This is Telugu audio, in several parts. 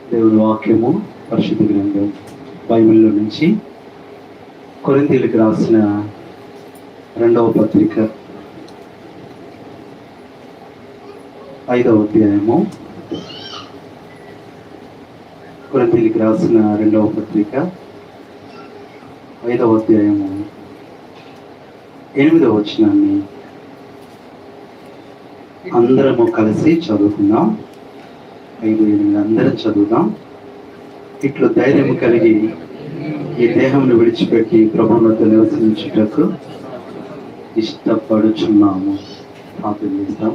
దేవుని వాక్యము పరిశుద్ధ గ్రంథం బైబిల్లో నుంచి కొరింథీయులకు రాసిన 2వ పత్రిక 5వ అధ్యాయము. కొరింథీయులకు రాసిన 2వ పత్రిక 5వ అధ్యాయము 8వ వచనాన్ని అందరము కలిసి చదువుకుందాం. 5-8 అందరం చదువుదాం. ఇట్లు ధైర్యం కలిగి ఈ దేహంను విడిచిపెట్టి ప్రభువుతో నివసించుటకు ఇష్టపడుచున్నాము. ప్రార్థన చేస్తాం.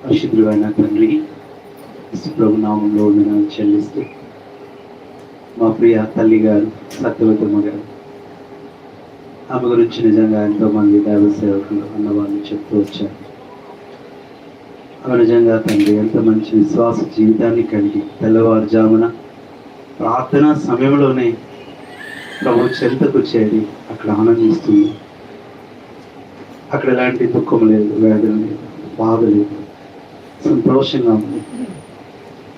పరిశుద్ధుడైన తండ్రి, ప్రభు నామంలో వందనాలు చెల్లిస్తూ మా ప్రియ తల్లి గారు సత్యవతమ్మ గారు, ఆమె గురించి నిజంగా ఎంతోమంది దైవ సేవకులు అన్నవాళ్ళు చెప్తూ వచ్చారు. ఆమె నిజంగా తండ్రి ఎంత మంచి విశ్వాస జీవితాన్ని కలిగి తెల్లవారుజామున ప్రార్థనా సమయంలోనే ప్రభు చెంతకు చేరి అక్కడ ఆనందిస్తుంది. అక్కడ ఎలాంటి దుఃఖం లేదు, వేదన లేదు, బాధ లేదు, సంతోషంగా ఉంది.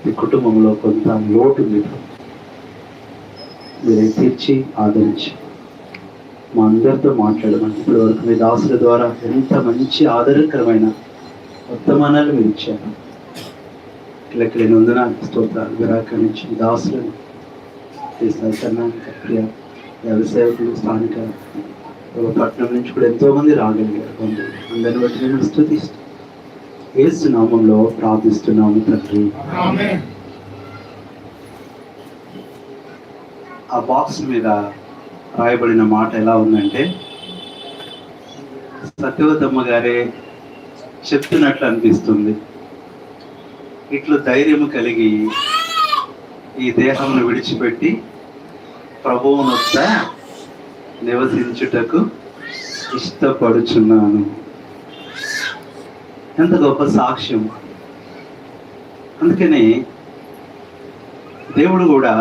ఈ కుటుంబంలో కొంత లోటు లేదు, మీరే తీర్చి ఆదరించి మా అందరితో మాట్లాడమని ఇప్పటి వరకు మీ దాసుల ద్వారా ఎంత మంచి ఆదరణకరమైన వర్తమానాలు మీరు ఇచ్చారు. ఇళ్ళకి వందనాలు, స్తోత్రాలు. విరాకరించి దాసులను ప్రియ వ్యవసాయకులు, స్థానిక పట్టణం నుంచి కూడా ఎంతోమంది రాగలిగారు. అందరిని బట్టి నేను స్తుతిస్తూ యేసు నామంలో ప్రార్థిస్తున్నాము తండ్రి. ఆ బాక్స్ మీద రాయబడిన మాట ఎలా ఉందంటే, సత్యవతమ్మ గారే చెప్తున్నట్లు అనిపిస్తుంది. ఇట్లు ధైర్యము కలిగి ఈ దేహంను విడిచిపెట్టి ప్రభువునొద్ద నివసించుటకు ఇష్టపడుచున్నాను. ఎంత గొప్ప సాక్ష్యం. అందుకని దేవుడు కూడా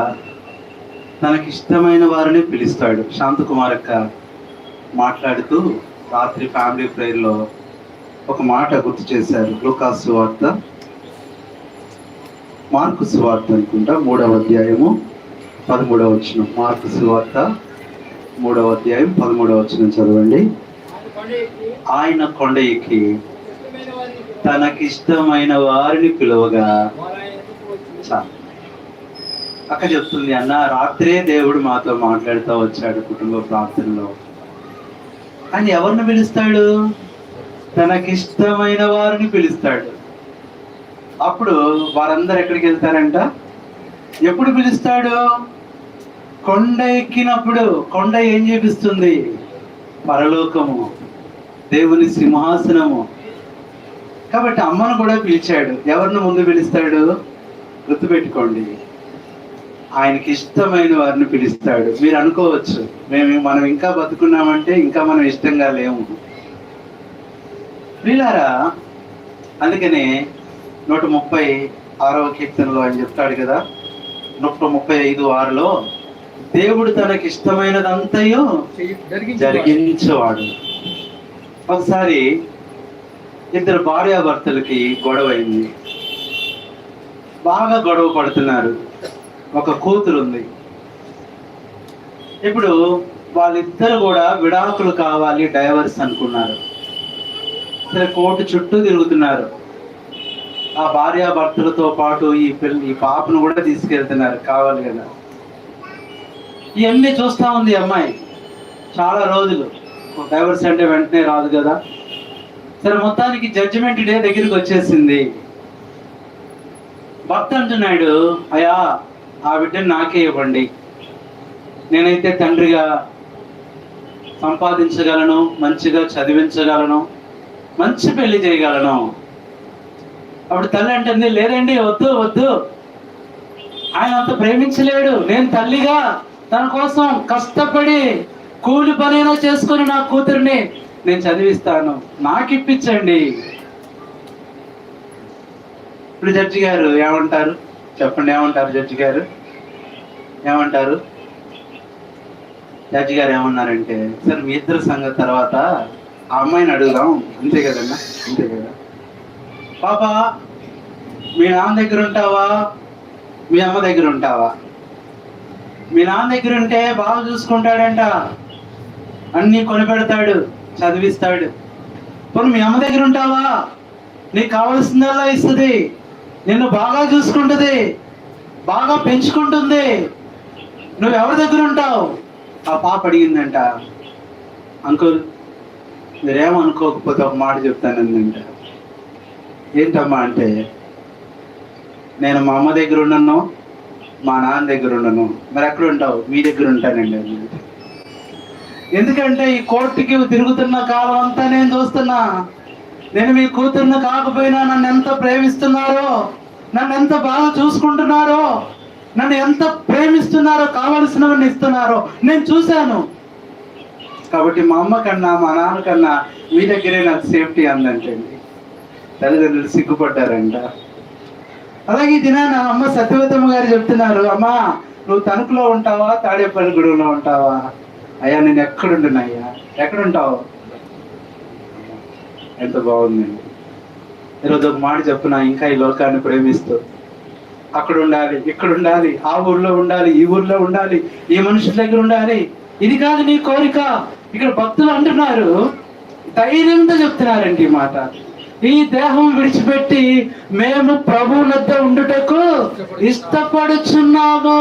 తనకిష్టమైన వారిని పిలుస్తాడు. శాంతకుమార్ అక్క మాట్లాడుతూ రాత్రి ఫ్యామిలీ ప్రేయర్లో ఒక మాట గుర్తు చేశారు. లూకాసు సువార్త, మార్కు సువార్త అనుకుంటా 3వ అధ్యాయము 13వ వచనం. మార్కు సువార్త 3వ అధ్యాయం 13వ వచనం చదవండి. ఆయన కొండ ఎక్కి తనకిష్టమైన వారిని పిలువగా అక్క చెప్తుంది, అన్న రాత్రే దేవుడు మాతో మాట్లాడుతూ వచ్చాడు కుటుంబ ప్రార్థనలో. ఆయన ఎవరిని పిలుస్తాడు? తనకిష్టమైన వారిని పిలుస్తాడు. అప్పుడు వారందరూ ఎక్కడికి వెళ్తారంట? ఎప్పుడు పిలుస్తాడు? కొండ ఎక్కినప్పుడు. కొండ ఏం చూపిస్తుంది? పరలోకము, దేవుని సింహాసనము. కాబట్టి అమ్మను కూడా పిలిచాడు. ఎవరిని ముందు పిలుస్తాడు? గుర్తుపెట్టుకోండి, ఆయనకి ఇష్టమైన వారిని పిలుస్తాడు. మీరు అనుకోవచ్చు, మనం ఇంకా బతుకున్నామంటే ఇంకా మనం ఇష్టంగా లేము. ప్రియులారా, అందుకనే 136వ కీర్తనలో ఆయన చెప్తాడు కదా, 135:6లో దేవుడు తనకి ఇష్టమైనదంతయు జరిగించేవాడు. ఒకసారి ఇద్దరు భార్యాభర్తలకి గొడవ అయింది. బాగా గొడవ పడుతున్నారు. ఒక కూతురు ఉంది. ఇప్పుడు వాళ్ళిద్దరు కూడా విడాకులు కావాలి, డైవర్స్ అనుకున్నారు. సరే, కోర్టు చుట్టూ తిరుగుతున్నారు. ఆ భార్యాభర్తలతో పాటు ఈ పాపను కూడా తీసుకెళ్తున్నారు, కావాలి కదా. ఇవన్నీ చూస్తూ ఉంది అమ్మాయి చాలా రోజులు. డైవర్స్ అంటే వెంటనే రాదు కదా. సరే, మొత్తానికి జడ్జిమెంట్ డే దగ్గరికి వచ్చేసింది. భర్త అంటున్నాడు, అయ్యా ఆ బిడ్డను నాకే ఇవ్వండి, నేనైతే తండ్రిగా సంపాదించగలను, మంచిగా చదివించగలను, మంచి పెళ్లి చేయగలను. అప్పుడు తల్లి అంటుంది, లేదండి, వద్దు వద్దు, ఆయన అంత ప్రేమించలేడు. నేను తల్లిగా తన కోసం కష్టపడి కూలి పనైనా చేసుకుని నా కూతురిని నేను చదివిస్తాను, నాకు ఇప్పించండి. ఇప్పుడు జడ్జి గారు ఏమంటారు చెప్పండి? ఏమంటారు జడ్జి గారు? ఏమంటారు? జడ్జి గారు ఏమన్నారంటే, సరే మీ ఇద్దరు సంగతి తర్వాత ఆ అమ్మాయిని అడుగుదాం. అంతే కదన్నా, అంతే కదా. పాప, మీ నాన్న దగ్గర ఉంటావా, మీ అమ్మ దగ్గర ఉంటావా? మీ నాన్న దగ్గర ఉంటే బాగా చూసుకుంటాడంట, అన్నీ కొనిపెడతాడు, చదివిస్తాడు. పోనీ మీ అమ్మ దగ్గర ఉంటావా, నీకు కావాల్సిందల్లా ఇస్తుంది, నిన్ను బాగా చూసుకుంటుంది, బాగా పెంచుకుంటుంది. నువ్వు ఎవరి దగ్గర ఉంటావు? ఆ పాప అడిగిందంట. అంకుల్, మీరేమనుకోకపోతే ఒక మాట చెప్తానందంట. ఏంటమ్మా అంటే, నేను మా అమ్మ దగ్గర ఉన్నాను, మా నాన్న దగ్గర ఉన్నాను. మరి ఎక్కడ ఉంటావు? మీ దగ్గర ఉంటానండి అని. ఎందుకంటే ఈ కోర్టుకి తిరుగుతున్న కాలం అంతా నేను చూస్తున్నా. నేను మీ కూతుర్ని కాకపోయినా నన్ను ఎంత ప్రేమిస్తున్నారో, నన్ను ఎంత బాగా చూసుకుంటున్నారో, నన్ను ఎంత ప్రేమిస్తున్నారో, కావలసినవన్నీ ఇస్తున్నారో నేను చూశాను. కాబట్టి మా అమ్మ కన్నా మా నాన్న కన్నా మీ దగ్గరే నాకు సేఫ్టీ అందంటండి. తల్లిదండ్రులు సిగ్గుపడ్డారంట. అలాగే ఈ దినాన అమ్మ సత్యవతమ్మ గారు చెప్తున్నారు, అమ్మా నువ్వు తణుకులో ఉంటావా, తాడేపల్లిగూడెంలో ఉంటావా? అయ్యా నేను ఎక్కడుంటున్నాయ్యా, ఎక్కడుంటావు? ఎంత బాగుందండి. ఈరోజు ఒక మాట చెప్పున, ఇంకా ఈ లోకాన్ని ప్రేమిస్తూ అక్కడ ఉండాలి, ఇక్కడ ఉండాలి, ఆ ఊర్లో ఉండాలి, ఈ ఊర్లో ఉండాలి, ఈ మనుషుల దగ్గర ఉండాలి, ఇది కాదు నీ కోరిక. ఇక్కడ భక్తులు అంటున్నారు, ధైర్యంతో చెప్తున్నారండి ఈ మాట. ఈ దేహం విడిచిపెట్టి మేము ప్రభువు వద్ద ఉండుటకు ఇష్టపడుచున్నాము.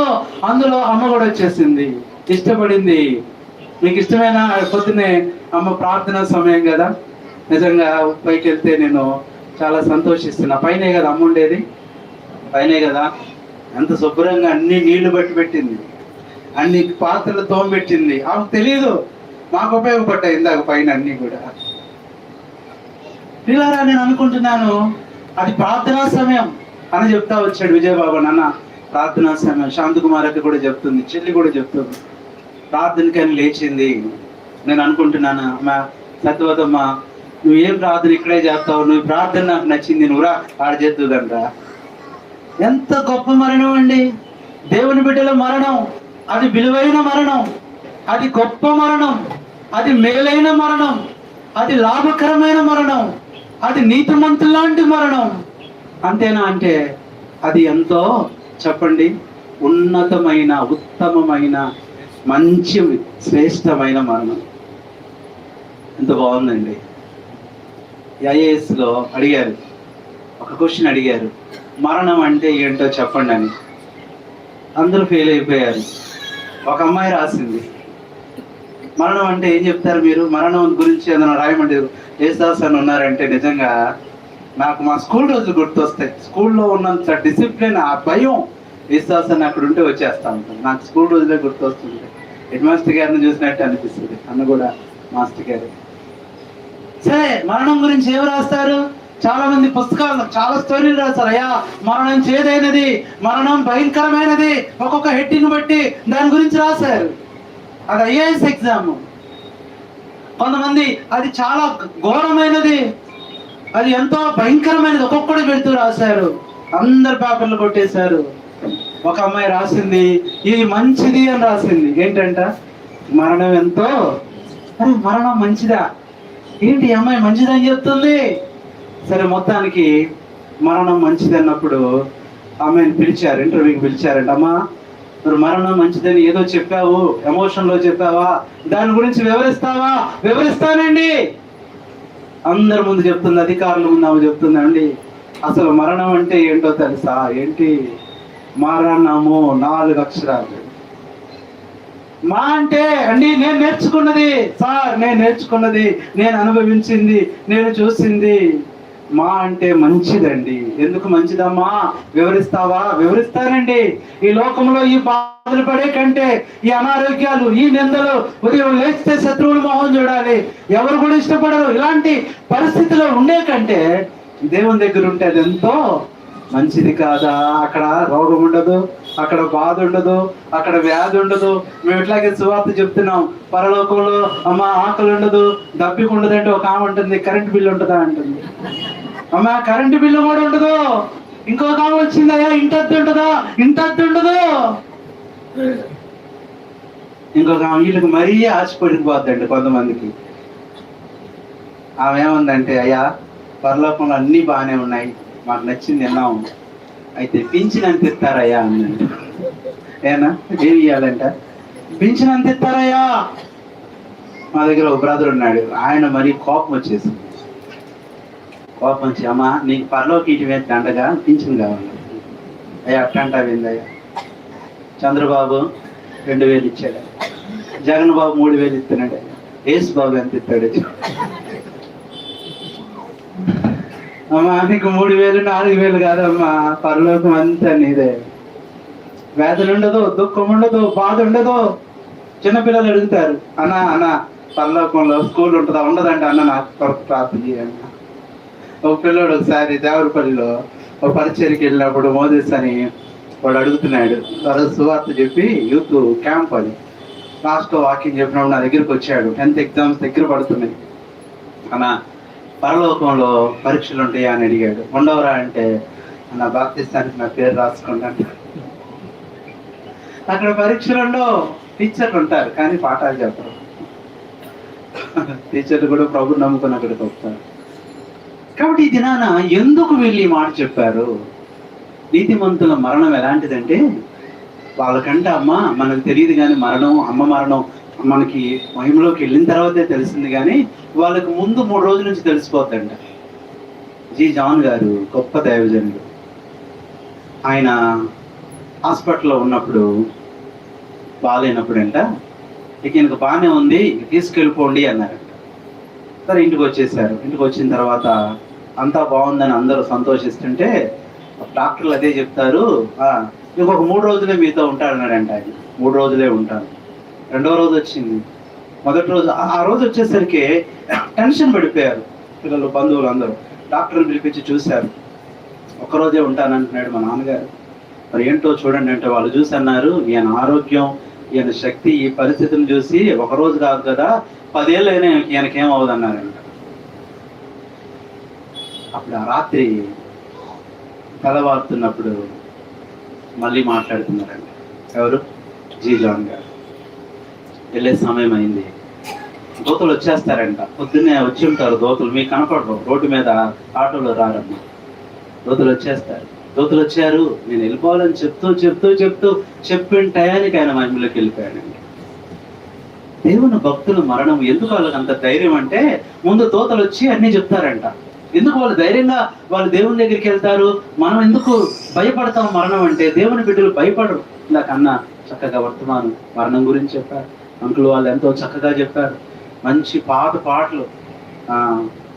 అందులో అమ్మ కూడా వచ్చేసింది, ఇష్టపడింది. మీకు ఇష్టమైన పొద్దునే అమ్మ ప్రార్థన సమయం కదా, నిజంగా పైకి వెళ్తే నేను చాలా సంతోషిస్తున్నా. పైనే కదా అమ్మ ఉండేది, పైనే కదా. ఎంత శుభ్రంగా అన్ని నీళ్లు బట్టి పెట్టింది, అన్ని పాత్రలు తోమబెట్టింది. ఆమెకు తెలియదు, మాకు ఉపయోగపడ్డాయి ఇందాక పైన అన్ని కూడా. పిల్లరా, నేను అనుకుంటున్నాను అది ప్రార్థనా సమయం అని చెప్తా వచ్చాడు విజయబాబు. నాన్న ప్రార్థనా సమయం. శాంతకుమార్ అక్క కూడా చెప్తుంది, చెల్లి కూడా చెప్తుంది, ప్రార్థనకని లేచింది. నేను అనుకుంటున్నాను, అమ్మా సత్యవతమ్మ, నువ్వు ఏం ప్రార్థన ఇక్కడే చేస్తావు, నువ్వు ప్రార్థన నాకు నచ్చింది, నువ్వురా ఆడ చేద్దుదంటా. ఎంత గొప్ప మరణం అండి, దేవుని బిడ్డల మరణం. అది విలువైన మరణం, అది గొప్ప మరణం, అది మేలైన మరణం, అది లాభకరమైన మరణం, అది నీతిమంతులాంటి మరణం. అంతేనా అంటే అది ఎంతో చెప్పండి, ఉన్నతమైన, ఉత్తమమైన, మంచి, శ్రేష్టమైన మరణం. ఎంత బాగుందండి. ఐఏఎస్లో అడిగారు, ఒక క్వశ్చన్ అడిగారు, మరణం అంటే ఏంటో చెప్పండి అని. అందరూ ఫెయిల్ అయిపోయారు. ఒక అమ్మాయి రాసింది, మరణం అంటే ఏం చెప్తారు మీరు, మరణం గురించి ఏదైనా రాయమంటే యేసుదాస్ అని ఉన్నారంటే నిజంగా నాకు మా స్కూల్ రోజులు గుర్తొస్తాయి. స్కూల్లో ఉన్నంత డిసిప్లిన్, ఆ భయం, యేసుదాస్ అని అక్కడ ఉంటే వచ్చేస్తా ఉంటాను. నాకు స్కూల్ రోజులే గుర్తొస్తుంది. హెడ్ మాస్టర్ గారిని చూసినట్టు అనిపిస్తుంది, అన్న కూడా మాస్టర్ గారు. సరే, మరణం గురించి ఏమి రాస్తారు? చాలా మంది పుస్తకాలు, చాలా స్టోరీలు రాస్తారు. అయ్యా మరణం చేదైనది, మరణం భయంకరమైనది, ఒక్కొక్క హెడ్డింగ్ బట్టి దాని గురించి రాశారు. అది ఐఏఎస్ ఎగ్జామ్. కొంతమంది అది చాలా ఘోరమైనది, అది ఎంతో భయంకరమైనది, ఒక్కొక్కటి పెడుతూ రాశారు. అందరు పేపర్లు కొట్టేశారు. ఒక అమ్మాయి రాసింది ఇది మంచిది అని రాసింది. ఏంటంట, మరణం ఎంతో, మరణం మంచిదా? ఏంటి అమ్మాయి మంచిదని చెప్తుంది? సరే, మొత్తానికి మరణం మంచిది అన్నప్పుడు అమ్మాయిని పిలిచారు, ఇంటర్వ్యూకి పిలిచారంట. అమ్మా మరి మరణం మంచిదని ఏదో చెప్పావు, ఎమోషన్లో చెప్పావా, దాని గురించి వివరిస్తావా? వివరిస్తానండి. అందరి ముందు చెప్తుంది, అధికారుల ముందు ఆమె చెప్తుందండి, అసలు మరణం అంటే ఏంటో తెలుసా? ఏంటి మరణము? 4 అక్షరాలు. మా అంటే అండి నేను నేర్చుకున్నది సార్, నేను నేర్చుకున్నది, నేను అనుభవించింది, నేను చూసింది. మా అంటే మంచిదండి. ఎందుకు మంచిదమ్మా? వివరిస్తావా? వివరిస్తానండి. ఈ లోకంలో ఈ బాధలు పడే కంటే, ఈ అనారోగ్యాలు, ఈ నిందలు, ఉదయం లేస్తే శత్రువులు మొహం చూడాలి, ఎవరు కూడా ఇష్టపడరు. ఇలాంటి పరిస్థితిలో ఉండే కంటే దేవుని దగ్గర ఉంటే అది ఎంతో మంచిది కాదా? అక్కడ రోగం ఉండదు, అక్కడ బాధ ఉండదు, అక్కడ వ్యాధి ఉండదు. మేము ఇట్లాగే సువార్త చెప్తున్నాం, పరలోకంలో అమ్మ ఆకలి ఉండదు, దప్పిక ఉండదు అంటే ఒక ఆమె ఉంటుంది, కరెంటు బిల్లు ఉంటుందా అంటుంది. అమ్మ కరెంటు బిల్లు కూడా ఉండదు. ఇంకొక ఆమె వచ్చిందా, ఇంటద్దు ఉంటుందా? ఇంటద్దు ఉండదు. ఇంకొక ఆమె వీళ్ళకి మరీ ఆశపడిపోద్దండి కొంతమందికి. ఆమె ఏమందంటే, అయ్యా పరలోకంలో అన్నీ బాగానే ఉన్నాయి, మాకు నచ్చింది తిన్నాము, అయితే పింఛనంత ఇస్తారయ్యా అన్నాడు. ఏనా ఏమి ఇవ్వాలంట? పింఛనంత ఇస్తారయ్యా. మా దగ్గర ఒక బ్రదర్ ఉన్నాడు, ఆయన మరీ కోపం వచ్చేసి అమ్మా నీకు పరలోకి ఇటు మీద దండగా పింఛన్ కావాలి. అయ్యా అట్టంటావిందయ్యా, చంద్రబాబు 2000 ఇచ్చాడు, జగన్ బాబు 3000 ఇస్తున్నాడు, యేసు బాబు ఎంత ఇస్తాడు? అమ్మా నీకు 3000 4000 కాదమ్మా, పరలోకం అంతా నీదే. వేదన ఉండదు, దుఃఖం ఉండదు, బాధ ఉండదు. చిన్నపిల్లలు అడుగుతారు, అన్న పరలోకంలో స్కూల్ ఉంటుందా? ఉండదంటే అన్న నాకు కొరకు ప్రార్థన చేయండి. ఒక పిల్లడు ఒకసారి దేవరపల్లిలో ఒక పరిచయకి వెళ్ళినప్పుడు మోదీస్ అని వాడు అడుగుతున్నాడు. తర్వాత సువార్త చెప్పి యూత్ క్యాంప్ అది లాస్ట్లో వాకింగ్ చెప్పినప్పుడు నా దగ్గరికి వచ్చాడు. 10th ఎగ్జామ్స్ దగ్గర పడుతున్నాయి, అన్న పరలోకంలో పరీక్షలు ఉంటాయా అని అడిగాడు. ఉండవరా అంటే, అన్న బాప్తిస్తానికి నా పేరు రాసుకుంటాను. అక్కడ పరీక్షలు ఉండవు, టీచర్లు ఉంటారు కానీ పాఠాలు చెప్పరు. టీచర్లు కూడా ప్రభుని నమ్ముకుని అక్కడికి వస్తారు. కాబట్టి ఈ దినాన ఎందుకు వీళ్ళు ఈ మాట చెప్పారు? నీతిమంతుల మరణం ఎలాంటిదంటే, వాళ్ళకంటే అమ్మ మనకు తెలియదు కానీ మరణం, అమ్మ మరణం మనకి మహిమలోకి వెళ్ళిన తర్వాతే తెలిసింది, కానీ వాళ్ళకు ముందు 3 రోజుల నుంచి తెలిసిపోద్దంట. జి జాన్ గారు గొప్ప దైవజనుడు. ఆయన హాస్పిటల్లో ఉన్నప్పుడు బాగాలేనప్పుడంట, ఇక ఈయనకు బాగానే ఉంది తీసుకెళ్ళిపోండి అన్నారంట. సరే ఇంటికి వచ్చేసారు. ఇంటికి వచ్చిన తర్వాత అంతా బాగుందని అందరూ సంతోషిస్తుంటే డాక్టర్లు అదే చెప్తారు, ఇంకొక 3 రోజులే మీతో ఉంటాడన్నాడంట. ఆయన 3 రోజులే ఉంటాను. 2వ రోజు వచ్చింది. మొదటి రోజు ఆ రోజు వచ్చేసరికి టెన్షన్ పడిపోయారు పిల్లలు, బంధువులు అందరూ. డాక్టర్ని పిలిపించి చూశారు. ఒక్కరోజే ఉంటానంటున్నాడు మా నాన్నగారు. మరి ఏంటో చూడండి అంటే వాళ్ళు చూసి అన్నారు, ఈయన ఆరోగ్యం, ఈయన శక్తి, ఈ పరిస్థితిని చూసి 1 రోజు కాదు కదా 10 ఏళ్ళైనా ఈయనకేం అవ్వదన్నారంట. అప్పుడు ఆ రాత్రి తెల్లవారుతున్నప్పుడు మళ్ళీ మాట్లాడుతున్నారంట. ఎవరు? జీ జాన్ గారు. వెళ్ళే సమయం అయింది. దోతలు వచ్చేస్తారంట. పొద్దున్నే వచ్చి ఉంటారు దోతలు, మీకు కనపడరు, రోడ్డు మీద ఆటోలో రారమ్మా. దోతలు వచ్చేస్తారు. దోతలు వచ్చారు, నేను వెళ్ళిపోవాలని చెప్పిన టయానికి ఆయన మహిమలోకి వెళ్ళిపోయాడండి. దేవుని భక్తుల మరణం ఎందుకు వాళ్ళకి అంత ధైర్యం అంటే, ముందు దోతలు వచ్చి అన్నీ చెప్తారంట. ఎందుకు వాళ్ళు ధైర్యంగా వాళ్ళు దేవుని దగ్గరికి వెళ్తారు? మనం ఎందుకు భయపడతాం మరణం అంటే? దేవుని బిడ్డలు భయపడరు. ఇలా కన్నా చక్కగా వర్తమానం మరణం గురించి చెప్పారు. అంకుల్ వాళ్ళు ఎంతో చక్కగా చెప్పారు. మంచి పాటలు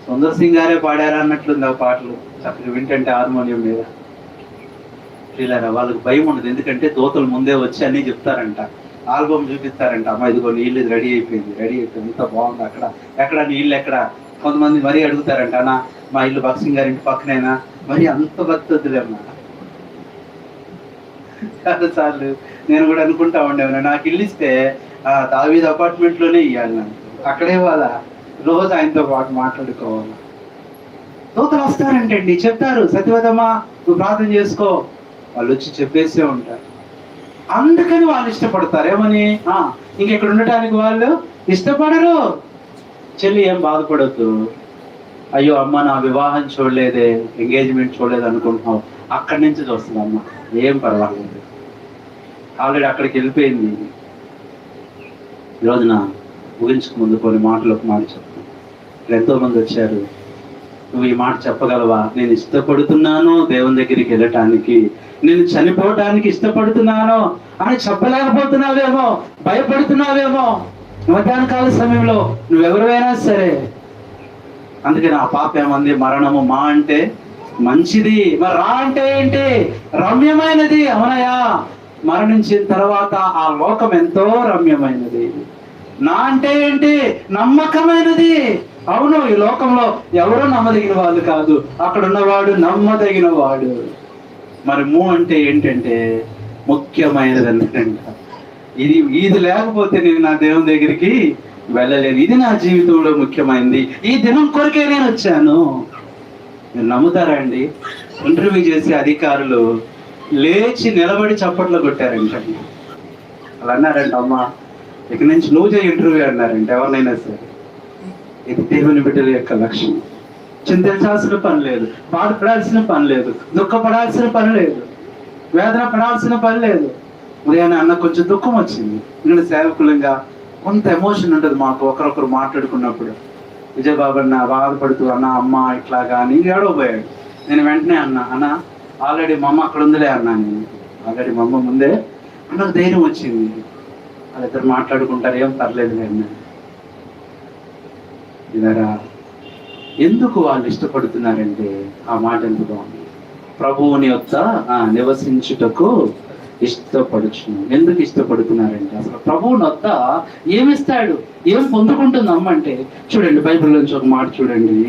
సుందర్ సింగ్ గారే పాడారా అన్నట్లుంది ఆ పాటలు. చక్కగా వింటంటే హార్మోనియం మీద. పిల్లరా వాళ్ళకి భయం ఉండదు, ఎందుకంటే దోతలు ముందే వచ్చి అన్నీ చెప్తారంట. ఆల్బమ్ చూపిస్తారంట, అమ్మ ఇదిగో నీళ్ళు ఇది రెడీ అయిపోయింది, ఇంత బాగుంది, ఎక్కడ నీళ్ళు ఎక్కడ. కొంతమంది మరీ అడుగుతారంట, అన్న మా ఇల్లు భక్సింగ్ గారి ఇంటి పక్కనైనా, మరి అంత భక్తులేమ్మా. చాలాసార్లు నేను కూడా అనుకుంటా ఉండేవాను, నాకు ఇల్లు ఇస్తే దావీద్ అపార్ట్మెంట్లోనే ఇవ్వాలి, నాకు అక్కడే వాళ్ళ రోజు ఆయనతో పాటు మాట్లాడుకోవాలి. దూతలు వస్తారంటండి, చెప్తారు, సత్యవతమ్మా నువ్వు ప్రార్థన చేసుకో. వాళ్ళు వచ్చి చెప్పేసే ఉంటారు. అందుకని వాళ్ళు ఇష్టపడతారు. ఏమని? ఇంకెక్కడ ఉండటానికి వాళ్ళు ఇష్టపడరు. చెల్లి ఏం బాధపడద్దు, అయ్యో అమ్మ నా వివాహం చూడలేదే, ఎంగేజ్మెంట్ చూడలేదు అనుకుంటున్నావు, అక్కడి నుంచి చూస్తుంది అమ్మ, ఏం పర్వాలేదు, ఆల్రెడీ అక్కడికి వెళ్ళిపోయింది. ఈరోజున ముగించుకు ముందు కొన్ని మాటలు ఒక మాట చెప్తాను. ఎంతో మంది వచ్చారు, నువ్వు ఈ మాట చెప్పగలవా? నేను ఇష్టపడుతున్నాను దేవుని దగ్గరికి వెళ్ళటానికి, నేను చనిపోవటానికి ఇష్టపడుతున్నాను అని చెప్పలేకపోతున్నావేమో, భయపడుతున్నావేమో. మధ్యాహ్న కాల సమయంలో నువ్వెవరైనా సరే. అందుకని ఆ పాప ఏమంది? మరణము మా అంటే మంచిది, మరి రా అంటే ఏంటి? రమ్యమైనది. అవునయ్యా, మరణించిన తర్వాత ఆ లోకం ఎంతో రమ్యమైనది. నా అంటే ఏంటి? నమ్మకమైనది. అవును, ఈ లోకంలో ఎవరో నమ్మదగిన వాళ్ళు కాదు, అక్కడ ఉన్నవాడు నమ్మదగిన వాడు. మరి అంటే ఏంటంటే ముఖ్యమైనది అన్నదంట. ఇది లేకపోతే నేను నా దేవుని దగ్గరికి వెళ్ళలేను. ఇది నా జీవితంలో ముఖ్యమైనది. ఈ దినం కొరకే నేను వచ్చాను. మీరు నమ్ముతారా అండి? ఇంటర్వ్యూ చేసే అధికారులు లేచి నిలబడి చప్పట్లు కొట్టారంట. అలా అన్నారంట, అమ్మా ఇక నుంచి నువ్వు చేయి ఇంటర్వ్యూ అన్నారంట. ఎవరినైనా సరే ఇది దేవుని బిడ్డల యొక్క లక్ష్యం. చింతించాల్సిన పని లేదు, బాధపడాల్సిన పని లేదు, దుఃఖపడాల్సిన పని లేదు, వేదన పడాల్సిన పని లేదు. ఉదయాన్నే అన్న కొంచెం దుఃఖం వచ్చింది. ఎందుకంటే సేవకులంగా కొంత ఎమోషన్ ఉంటుంది మాకు, ఒకరొకరు మాట్లాడుకున్నప్పుడు. విజయబాబు అన్న బాధపడుతూ అన్న అమ్మ ఇట్లా కానీ ఏడవబోయాడు. నేను వెంటనే అన్న ఆల్రెడీ మా అమ్మ అక్కడ ఉందిలే అన్నా. నేను ఆల్రెడీ మా అమ్మ ముందే అన్నకు ధైర్యం వచ్చింది. వాళ్ళిద్దరు మాట్లాడుకుంటారు, ఏం పర్లేదు అన్న. ఇలారా ఎందుకు వాళ్ళు ఇష్టపడుతున్నారంటే ఆ మాట ఎందుకు బాగుంది, ప్రభువుని యొక్క నివసించుటకు ఇష్టపడుచును. ఎందుకు ఇష్టపడుతున్నారంటే అసలు ప్రభువుని వద్ద ఏమిస్తాడు, ఏం పొందుకుంటుంది అమ్మ అంటే చూడండి, బైబిల్ నుంచి ఒక మాట చూడండి,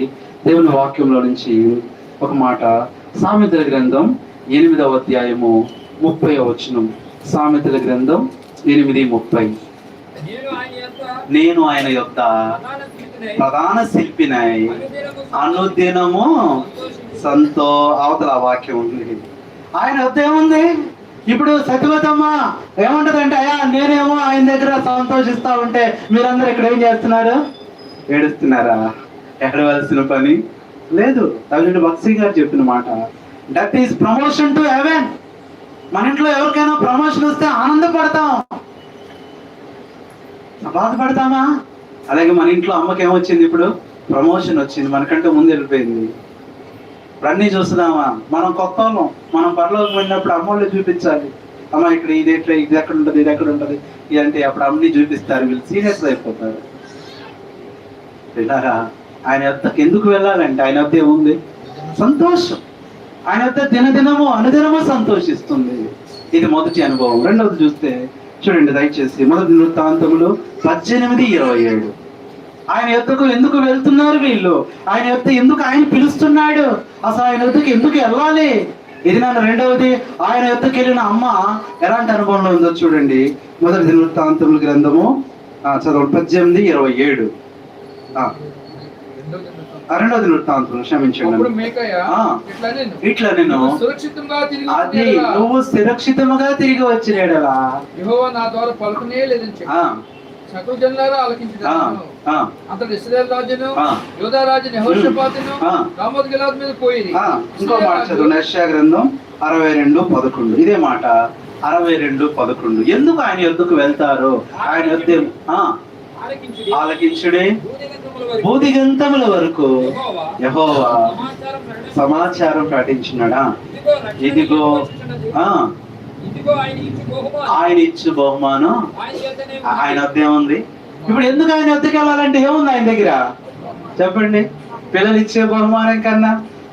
దేవుని వాక్యంలో నుంచి ఒక మాట. సామెతల గ్రంథం 8వ అధ్యాయము 30వ వచనం. సామెతల గ్రంథం 8:30. నేను ఆయన యొక్క ప్రధాన శిల్పినై అనుదినము అవతల వాక్యం ఉంది. ఆయన వద్ద ఏముంది? ఇప్పుడు సత్యవతమ్మ ఏమంటదంటే, అయ్యా నేనేమో ఆయన దగ్గర సంతోషిస్తా ఉంటే మీరందరూ ఇక్కడ ఏం చేస్తున్నారు? ఏడుస్తున్నారా? ఏడవలసిన పని లేదు. తల్లి భక్తి గారు చెప్పిన మాట, that is promotion to heaven. మన ఇంట్లో ఎవరికైనా ప్రమోషన్ వస్తే ఆనందపడతాం, బాధపడతామా? అలాగే మన ఇంట్లో అమ్మకి ఏమొచ్చింది? ఇప్పుడు ప్రమోషన్ వచ్చింది, మనకంటే ముందు వెళ్ళిపోయింది. ఇప్పుడు అన్నీ చూస్తున్నామా? మనం కొత్త వాళ్ళం, మనం పరలోకి వెళ్ళినప్పుడు అమ్మోళ్ళు చూపించాలి. అమ్మ ఇక్కడ ఇది ఎట్లా, ఇది ఎక్కడ ఉంటుంది, ఇది ఎక్కడ ఉంటుంది, ఇదంటే అప్పుడు అన్నీ చూపిస్తారు. వీళ్ళు సీరియస్ అయిపోతారు. వెళ్ళారా? ఆయన వద్దకు ఎందుకు వెళ్ళాలంటే ఆయన వద్ద ఏముంది? సంతోషం. ఆయన వద్ద దినదినము అనుదినము సంతోషిస్తుంది. ఇది మొదటి అనుభవం. రెండవది చూస్తే చూడండి దయచేసి, మొదటి వృత్తాంతములు 18:27. ఆయన యొద్దకు ఎందుకు వెళ్తున్నారు వీళ్ళు? ఆయన యొద్ద ఎందుకు ఆయన పిలుస్తున్నాడు? అసలు ఆయన యొద్దకు ఎందుకు వెళ్ళాలి? ఇది నన్ను. రెండవది, ఆయన యొద్దకు వెళ్ళిన అమ్మ ఎలాంటి అనుభవంలో ఉందో చూడండి. మొదటి వృత్తాంతముల గ్రంథము చదవండి 18:27. రెండవది వృత్తాంతం, క్షమించండి. ఇట్లా నేను అది నువ్వు సురక్షితంగా తిరిగి వచ్చినాడలా యెహోవా నా ద్వారా పలుకునే లేదని చెప్పి సకల జనులారా ఆలకించుదాము. అతడు ఇశ్రాయేలు రాజును యూదా రాజును యెహోషాపాతును రామోత్ గిలాద్ మీద పోయిరి. ఇంకో మాట చదువు, యెషయా గ్రంథం 62:11. ఇదే మాట 62:11. ఎందుకు ఆయన యొద్దకు వెళ్తారు? ఆయన యొద్ద ఆలకించుడే భూదిగంతముల వరకు యెహోవా సమాచారం ప్రకటించినాడా? ఇదిగో ఆయన ఇచ్చు బహుమానం ఆయన వద్ద ఏముంది? ఇప్పుడు ఎందుకు ఆయన వద్దకు వెళ్ళాలంటే ఏముంది ఆయన దగ్గర? చెప్పండి. పిల్లలు ఇచ్చే బహుమానం కన్నా,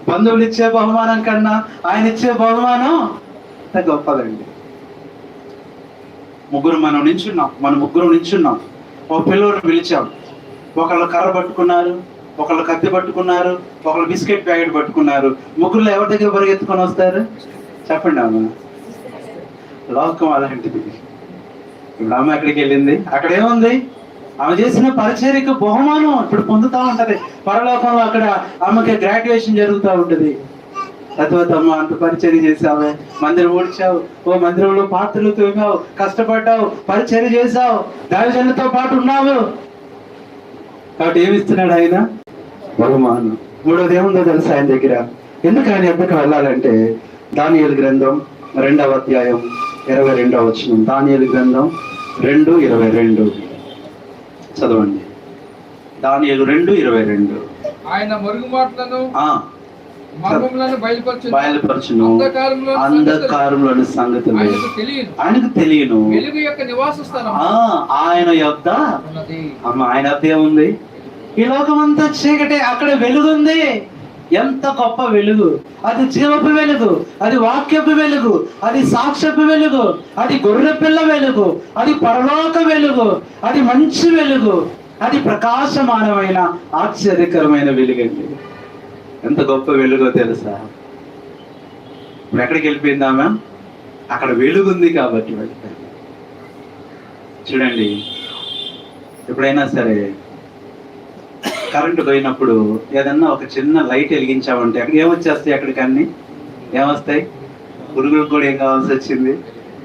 బంధువులు ఇచ్చే బహుమానం కన్నా ఆయన ఇచ్చే బహుమానం గొప్పదండి. మనం ముగ్గురు నించున్నాం. ఒక పిల్లలు పిలిచాం. ఒకళ్ళు కర్ర పట్టుకున్నారు, ఒకళ్ళు కత్తి పట్టుకున్నారు, ఒకళ్ళు బిస్కెట్ ప్యాకెట్ పట్టుకున్నారు. ముగ్గురులో ఎవరి దగ్గర పరిగెత్తుకొని వస్తారు? చెప్పండి. అమ్మ లోకం అలాంటిది. ఇప్పుడు అమ్మ ఎక్కడికి వెళ్ళింది? అక్కడ ఏముంది? ఆమె చేసిన పరిచర్యకు బహుమానం ఇప్పుడు పొందుతూ ఉంటది పరలోకంలో. అక్కడ అమ్మకి గ్రాడ్యుయేషన్ జరుగుతూ ఉంటది. సత్యవతమ్మ అంత పరిచర్య చేసావు, మందిరం ఊడ్చావు, మందిరంలో పాత్రలు తోమావు, కష్టపడ్డావు, పరిచర్య చేసావు, దైవజనులతో పాటు ఉన్నావు. కాబట్టి ఏమిస్తున్నాడు ఆయన? బహుమానం. మూడోది ఏముందో తెలుసా ఆయన దగ్గర? ఎందుకు ఆయన ఎద్దకు వెళ్ళాలంటే దానియేలు గ్రంథం 2వ అధ్యాయం 22వ వచనం. దానియేలు గ్రంథం 2:22 చదవండి. దానియేలు 2:22. ఆయన మరుగు మాటలను బయలుపరచును, అంధకారంలోని సంగతులు ఆయనకు తెలియను. వెలుగు యొక్క నివాస స్థలం ఆయన యొద్ద. ఆయన యొద్ద ఏముంది? ఈ లోకమంతా చీకటే, అక్కడ వెలుగుంది. ఎంత గొప్ప వెలుగు! అది జీవపు వెలుగు, అది వాక్యపు వెలుగు, అది సాక్ష్యపు వెలుగు, అది గొర్రె పిల్ల వెలుగు, అది పరలోక వెలుగు, అది మంచి వెలుగు, అది ప్రకాశమానమైన ఆశ్చర్యకరమైన వెలుగండి. ఎంత గొప్ప వెలుగో తెలుసా? ఇప్పుడు ఎక్కడికి వెళ్ళిపోయిందామా? అక్కడ వెలుగుంది కాబట్టి వెళ్ళిపోయింది. చూడండి, ఎప్పుడైనా సరే కరెంటు పోయినప్పుడు ఏదన్నా ఒక చిన్న లైట్ వెలిగించామంటే అక్కడ ఏమొచ్చేస్తాయి? అక్కడికి అన్ని ఏమొస్తాయి? పురుగులకు కూడా ఏం కావాల్సి వచ్చింది?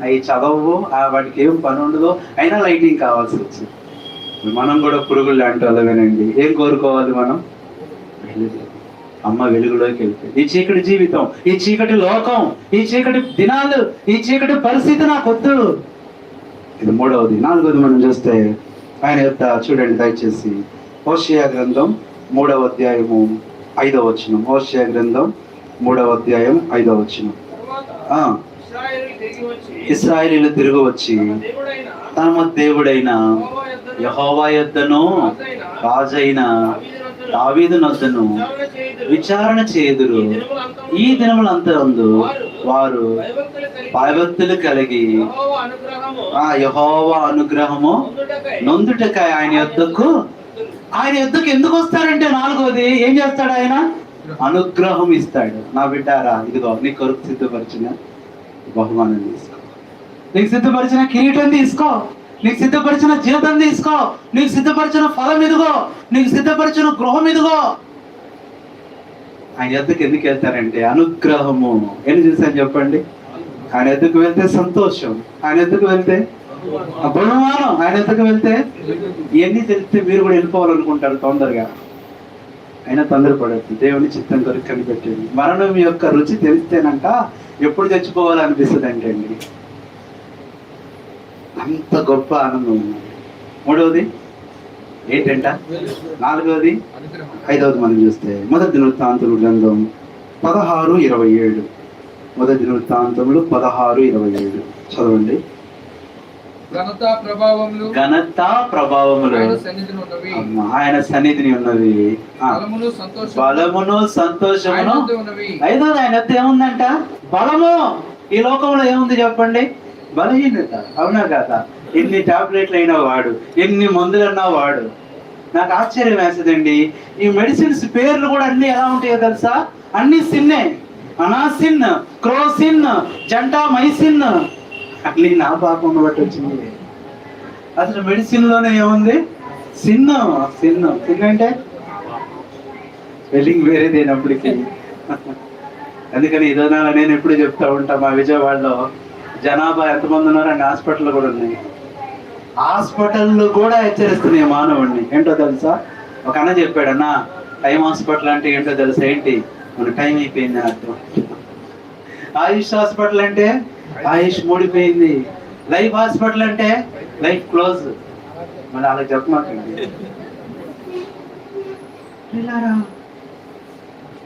అవి చదవవు, వాటికి ఏం పని ఉండదు, అయినా లైటింగ్ కావాల్సి వచ్చింది. మనం కూడా పురుగులు లాంటి వాళ్ళమేనండి. ఏం కోరుకోవాలి మనం? వెలుగు. అమ్మ వెలుగులోకి వెళ్తే ఈ చీకటి జీవితం, ఈ చీకటి లోకం, ఈ చీకటి దినాలు, ఈ చీకటి పరిస్థితి నాకొద్దు. ఇది మూడవది. నాలుగవది మనం చూస్తే ఆయన యొక్క చూడండి దయచేసి హోషేయ గ్రంథం 3వ అధ్యాయము 5వ వచనం. హోషేయ గ్రంథం 3వ అధ్యాయం 5వ వచనం. ఇశ్రాయేలీయులు తిరిగి వచ్చి తమ దేవుడైన యెహోవా యొద్దను రాజైన దావీదు నొద్దను విచారణ చేయుదురు. ఈ దినములంతరందు వారు భయభక్తులు కలిగి యెహోవా అనుగ్రహము నొందుటకై ఆయన యొద్దకు ఎందుకు వస్తారంటే, నాలుగోది ఏం చేస్తాడు ఆయన? అనుగ్రహం ఇస్తాడు. నా బిడ్డారా, ఇదిగో నీ కొరకు సిద్ధపరిచిన బహుమానం తీసుకో, నీకు సిద్ధపరిచిన కిరీటం తీసుకో, నీకు సిద్ధపరిచిన జీవితం తీసుకో, నీకు సిద్ధపరిచిన ఫలం ఇదిగో, నీకు సిద్ధపరిచిన గృహం ఇదిగో. ఆయన ఎద్దుకు ఎందుకు వెళ్తారంటే అనుగ్రహము. ఏం చూసాను చెప్పండి? ఆయన ఎద్దుకు వెళ్తే సంతోషం, ఆయన ఎద్దుకు వెళ్తే బహుమానం, ఆయన ఎద్దుకు వెళ్తే ఇవన్నీ తెలిస్తే మీరు కూడా వెళ్ళిపోవాలనుకుంటారు తొందరగా. అయినా తొందరపడద్దు, దేవుని చిత్తం కొరకు కనిపెట్టండి. మరణం యొక్క రుచి తెలిస్తేనంట ఎప్పుడు చచ్చిపోవాలనిపిస్తుంది అంటే అండి, అంత గొప్ప ఆనందం ఉంది. మూడవది ఏంటంట? నాలుగవది, ఐదవది మనం చూస్తే మొదటి దినవృత్తాంతముల గ్రంథం 16:27. మొదటి దినవృత్తాంతములు 16:27 చదవండి. ఘనత ప్రభావములు ఆయన సన్నిధిని ఉన్నవి, బలమును సంతోషమును. ఐదవది ఆయన ఏముందంట? బలము. ఈ లోకంలో ఏముంది చెప్పండి? బలహీనత. అవునా కదా? ఎన్ని టాబ్లెట్లు అయినా వాడు, ఎన్ని మందులు అన్నా వాడు. నాకు ఆశ్చర్యం వేస్తుందండి, ఈ మెడిసిన్స్ పేర్లు కూడా అన్ని ఎలా ఉంటాయో తెలుసా? అన్ని సిన్నే. అనాసిన్, క్రోసిన్, జంటామైసిన్, అన్ని నా పాపం బట్టి వచ్చింది. అసలు మెడిసిన్ లోనే ఏముంది? సిన్. సిన్ అంటే స్పెల్లింగ్ వేరేదేనప్పటికీ. అందుకని ఇదోనా నేను ఎప్పుడు చెప్తా ఉంటా, మా విజయవాడలో జనాభా ఎంతమంది ఉన్నారో అన్ని హాస్పిటల్ కూడా ఉన్నాయి. హాస్పిటల్లో కూడా హెచ్చరిస్తున్నాయి మానవుడిని. ఏంటో తెలుసా? ఒక అన్న చెప్పాడు, అన్న టైం హాస్పిటల్ అంటే ఏంటో తెలుసా? ఏంటి? మన టైం అయిపోయింది అర్థం. ఆయుష్ హాస్పిటల్ అంటే ఆయుష్ మూడిపోయింది. లైఫ్ హాస్పిటల్ అంటే లైఫ్ క్లోజ్. మళ్ళీ అలా చెప్పమాకండి.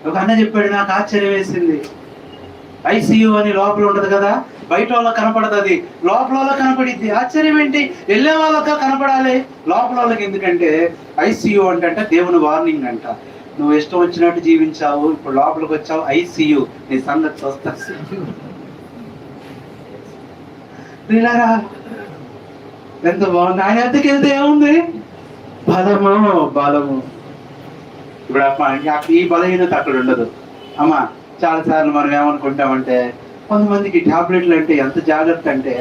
ఒక అన్న చెప్పాడు, నాకు ఆశ్చర్యం వేసింది. ఐసీయూ అని లోపల ఉంటది కదా, బయట వాళ్ళకి కనపడదు, అది లోపల వాళ్ళకి కనపడిద్ది. ఆశ్చర్యం ఏంటి? వెళ్ళే వాళ్ళకి కనపడాలి, లోపల వాళ్ళకి ఎందుకంటే ఐసీయూ అంటే దేవుని వార్నింగ్ అంట. నువ్వు ఇష్టం వచ్చినట్టు జీవించావు, ఇప్పుడు లోపలికి వచ్చావు, ఐసీయూ నీ సంగతి చూస్తా. ఎంత బాగుంది! ఆయన ఎద్దకు వెళ్తే ఏముంది? బలము. బలము. ఇప్పుడు ఈ బలహీనత అక్కడ ఉండదు. అమ్మా, చాలా సార్లు మనం ఏమనుకుంటామంటే, కొంతమందికి టాబ్లెట్లు అంటే ఎంత జాగ్రత్త అంటే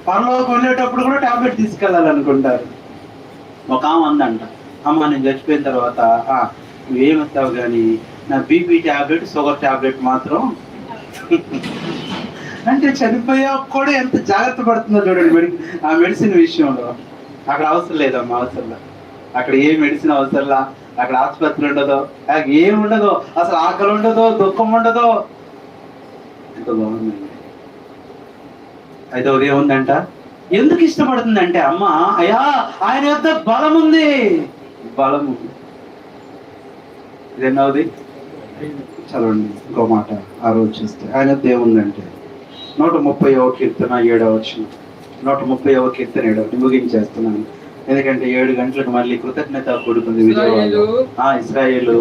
పరలోకి వెళ్ళేటప్పుడు కూడా టాబ్లెట్ తీసుకెళ్ళాలనుకుంటారు. ఒక ఆమె అందంట, అమ్మ నేను చచ్చిపోయిన తర్వాత నువ్వేమొస్తావు కానీ నా బీపీ టాబ్లెట్, షుగర్ టాబ్లెట్ మాత్రం. అంటే చనిపోయా కూడా ఎంత జాగ్రత్త పడుతుందో చూడండి ఆ మెడిసిన్ విషయంలో. అక్కడ అవసరం లేదమ్మా, అవసరంలా. అక్కడ ఏ మెడిసిన్ అవసరంలా, అక్కడ ఆసుపత్రి ఉండదో, ఏం ఉండదో, అసలు ఆకలి ఉండదో, దుఃఖం ఉండదో. ఎంత బాగుందండి. ఐదవది ఏముందంట? ఎందుకు ఇష్టపడుతుందంటే అమ్మ, అయ్యా ఆయన యొక్క బలం ఉంది. బలము. ఇదెన్నవది? చదవండి ఇంకో మాట. ఆ రోజు చూస్తే ఆయన ఏముందంటే 130వ కీర్తన 7వ వచనం. 130వ కీర్తన 7వ ముగించేస్తున్నాను, ఎందుకంటే 7 గంటలకు మళ్ళీ కృతజ్ఞత కూడుకుంది విజయవాడలో. ఇశ్రాయేలు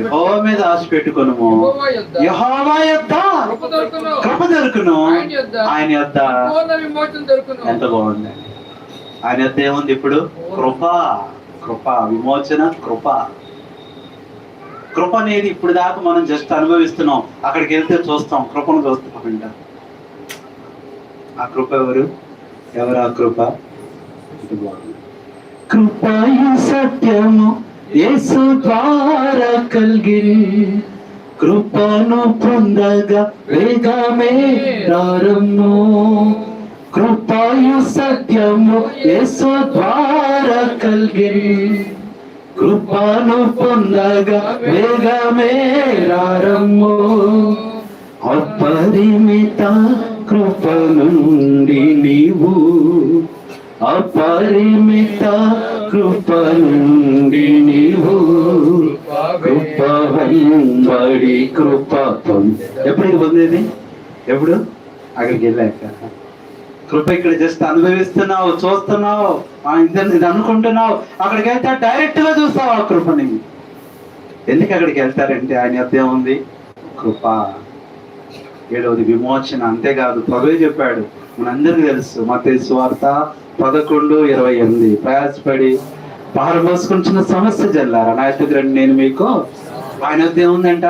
యెహోవా మీద ఆశ పెట్టుకొనుము, యెహోవా యొద్ద కృప దొరుకును, ఆయన యొద్ద. ఎంత బాగుంది! ఆయన యొద్ద ఏముంది ఇప్పుడు? కృప. కృప, విమోచన, కృప. కృప అనేది ఇప్పుడు దాకా మనం జస్ట్ అనుభవిస్తున్నాం, అక్కడికి వెళ్తే చూస్తాం, కృపను చూస్తామంట. ఆ కృప ఎవరు? ఆ కృప? కృపయు సత్యము యేసు ద్వారా కలిగిరి, కృపను పొందగా వేగమే ప్రారంభము. కృపయు సత్యము యేసు ద్వారా కలిగిరి, కృపను పొందగా వేగమే రారమ్ము, అపరిమిత కృప నుండి నీవు, అపరిమిత కృప నుండి నీవు, కృప వెంబడి కృప ఎప్పుడు పొందేది? ఎప్పుడు? అక్కడికి వెళ్ళాక. కృప ఇక్కడ జస్ట్ అనుభవిస్తున్నావు, చూస్తున్నావు, ఇది అనుకుంటున్నావు. అక్కడికి వెళ్తే డైరెక్ట్ గా చూస్తావు ఆ కృపని. ఎందుకు అక్కడికి వెళ్తారంటే ఆయన అర్థం ఉంది, కృప. 7వది విమోచన. అంతేకాదు ప్రభువే చెప్పాడు, మనందరికీ తెలుసు, మత్తయి సువార్త 11:28, ప్రయాసపడి భారం మోసుకుంటున్న సమస్య జల్లారా నా ఎత్తుకు రండి, నేను మీకు. ఆయన అర్థం ఉందంట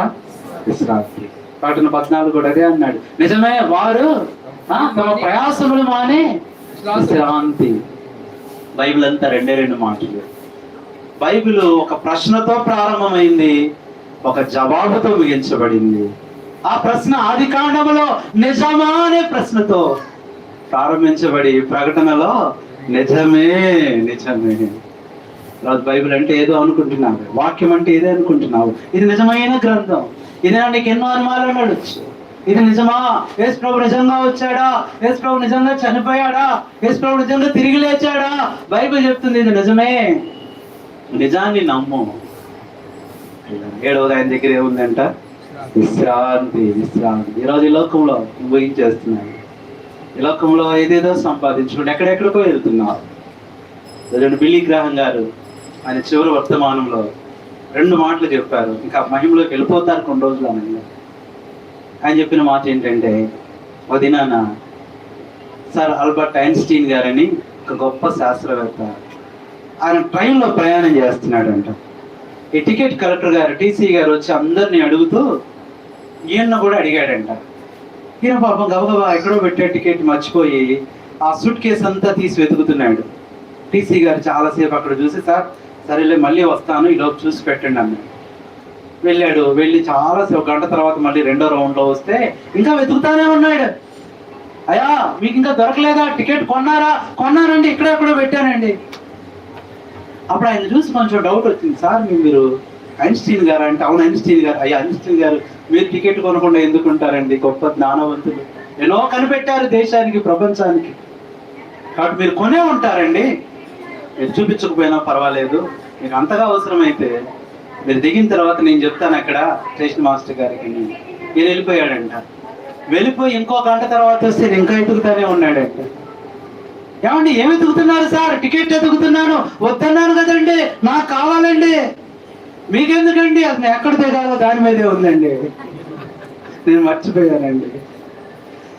విశ్రాంతి. 14 కూడా అదే అన్నాడు. నిజమే, వారు తమ ప్రయాసములు మాని విశ్రాంతి. బైబిల్ అంతా 2 మాటలు. బైబిల్ ఒక ప్రశ్నతో ప్రారంభమైంది, ఒక జవాబుతో ముగించబడింది. ఆ ప్రశ్న ఆది కాండములో నిజమా అనే ప్రశ్నతో ప్రారంభించబడి ప్రకటనలో నిజమే నిజమే. బైబిల్ అంటే ఏదో అనుకుంటున్నావు, వాక్యం అంటే ఏదో అనుకుంటున్నావు. ఇది నిజమైన గ్రంథం. ఇది నీకు ఎన్నో అనుమానాలు నడవచ్చు. ఇది నిజమా? యేసు ప్రభు నిజంగా వచ్చాడా? యేసు ప్రభు నిజంగా చనిపోయాడా? యేసు ప్రభు నిజంగా తిరిగి లేచాడా? బైబిల్ చెప్తుంది ఇది నిజమే. నిజాన్ని నమ్ము. 7వది ఆయన దగ్గర ఏముందంట? విశ్రాంతి. విశ్రాంతి. ఈరోజు ఈ లోకంలో ముగించేస్తున్నాను. ఈ లోకంలో ఏదేదో సంపాదించుకుంటే ఎక్కడెక్కడికో వెళ్తున్నావు. బిల్లీ గ్రాహం గారు ఆయన చివరి వర్తమానంలో 2 మాటలు చెప్పారు. ఇంకా మహిమలోకి వెళ్ళిపోతారు కొన్ని రోజులు అని. ఆయన చెప్పిన మాట ఏంటంటే, ఒక దినాన సర్ ఆల్బర్ట్ ఐన్స్టీన్ గారని ఒక గొప్ప శాస్త్రవేత్త, ఆయన ట్రైన్లో ప్రయాణం చేస్తున్నాడంట. ఈ టికెట్ కలెక్టర్ గారు, టీసీ గారు వచ్చి అందరినీ అడుగుతూ ఈయన కూడా అడిగాడంట. ఈయన పాపం గబగబా ఎక్కడో పెట్టే టికెట్ మర్చిపోయి ఆ సూట్ కేసు అంతా తీసి వెతుకుతున్నాడు. టీసీ గారు చాలాసేపు అక్కడ చూసి, సార్ సరేలే మళ్ళీ వస్తాను, ఈలోపు చూసి పెట్టండి అన్నాడు. వెళ్ళాడు. వెళ్ళి చాలాసేపు, గంట తర్వాత మళ్ళీ 2వ రౌండ్లో వస్తే ఇంకా వెతుకుతానే ఉన్నాడు. అయ్యా మీకు ఇంకా దొరకలేదా? టికెట్ కొన్నారా? కొన్నానండి, ఇక్కడెక్కడో పెట్టానండి. అప్పుడు ఆయన చూసి కొంచెం డౌట్ వచ్చింది. సార్ మీరు ఐన్స్టీన్ గారు అంటే, అవును ఐన్స్టీన్ గారు. అయ్యా ఐన్స్టీన్ గారు మీరు టికెట్ కొనకుండా ఎందుకుంటారండి? గొప్ప జ్ఞానవంతులు, ఎన్నో కనిపెట్టారు దేశానికి, ప్రపంచానికి. కాబట్టి మీరు కొనే ఉంటారండి. మీరు చూపించకపోయినా పర్వాలేదు, మీకు అంతగా అవసరమైతే మీరు దిగిన తర్వాత నేను చెప్తాను అక్కడ స్టేషన్ మాస్టర్ గారికి. ఈయన వెళ్ళిపోయాడంట. వెళ్ళిపోయి ఇంకో గంట తర్వాత వస్తే ఇంకా ఎదుగుతానే ఉన్నాడంట. ఏమండి ఏమి ఎదుగుతున్నారు సార్? టికెట్ ఎదుగుతున్నాను. వద్దన్నాను కదండి, నాకు కావాలండి. మీకెందుకండి? అది ఎక్కడ దిగాలో దాని మీదే ఉందండి, నేను మర్చిపోయానండి.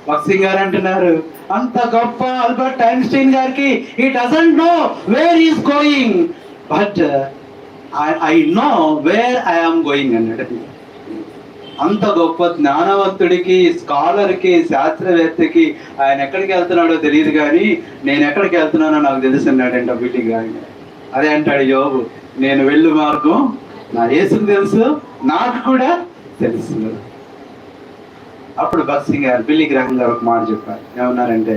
బక్సింగ్ గారు అంటున్నారు, అంత గొప్ప ఆల్బర్ట్ ఐన్స్టీన్ గారికి he doesn't know where he is going, but I know where I am going అన్నాడు. అంత గొప్ప జ్ఞానవంతుడికి, స్కాలర్కి, శాస్త్రవేత్తకి ఆయన ఎక్కడికి వెళ్తున్నాడో తెలియదు కానీ నేను ఎక్కడికి వెళ్తున్నానో నాకు తెలుసు అన్నాడంట బిల్లీ గ్రాహం. అదే అంటాడు యోబు, నేను వెళ్ళు మార్గం నా యేసుకు తెలుసు, నాకు కూడా తెలుసు. అప్పుడు బక్సింగ్ గారు, బిల్లీ గ్రాహం గారు ఒక మాట చెప్పారు. ఏమన్నారంటే,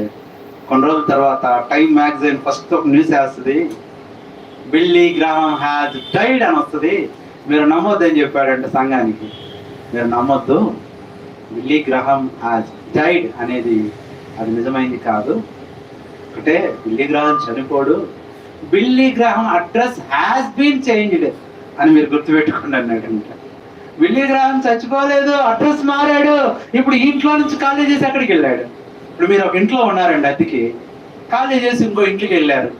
కొన్ని రోజుల తర్వాత టైమ్ మ్యాగజైన్ ఫస్ట్ ఒక న్యూస్ వేస్తుంది, బిల్లీ గ్రాహం హ్యాజ్ డైడ్ అని వస్తుంది. మీరు నమ్మొద్దని చెప్పాడంటే సంఘానికి. మీరు నమ్మొద్దు, బిల్లీ గ్రాహం హ్యాజ్ డైడ్ అనేది అది నిజమైంది కాదు. ఒకటే బిల్లీ గ్రాహం చనిపోడు, Billy Graham address has been changed అని మీరు గుర్తుపెట్టుకోండి అన్నాడంట. బిల్లీ గ్రాహం చచ్చిపోలేదు, అడ్రస్ మారాడు. ఇప్పుడు ఇంట్లో నుంచి ఖాళీ చేసి ఎక్కడికి వెళ్ళాడు? ఇప్పుడు మీరు ఒక ఇంట్లో ఉన్నారండి అతికి, ఖాళీ చేసి ఇంకో ఇంటికి వెళ్ళారు.